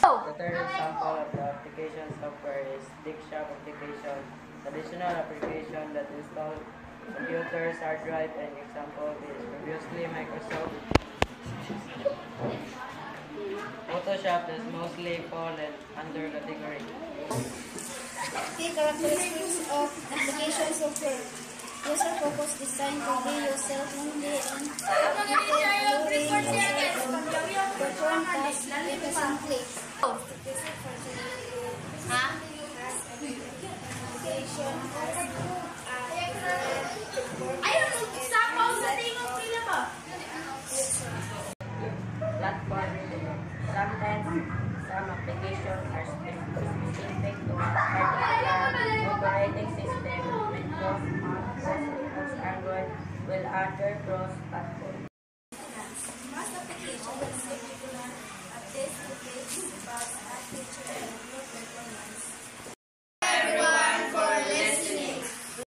The third example of the application software is Diskshop application. Traditional application that install computers, hard drive, and example is previously Microsoft. Photoshop is mostly fallen under category. Key characteristics of application software. User-focused design to be user-friendly and allowing user to perform tasks efficiently. Platform. Sometimes some applications are specific to a particular operating system. Windows, Mac, OS, Android will other cross-platform.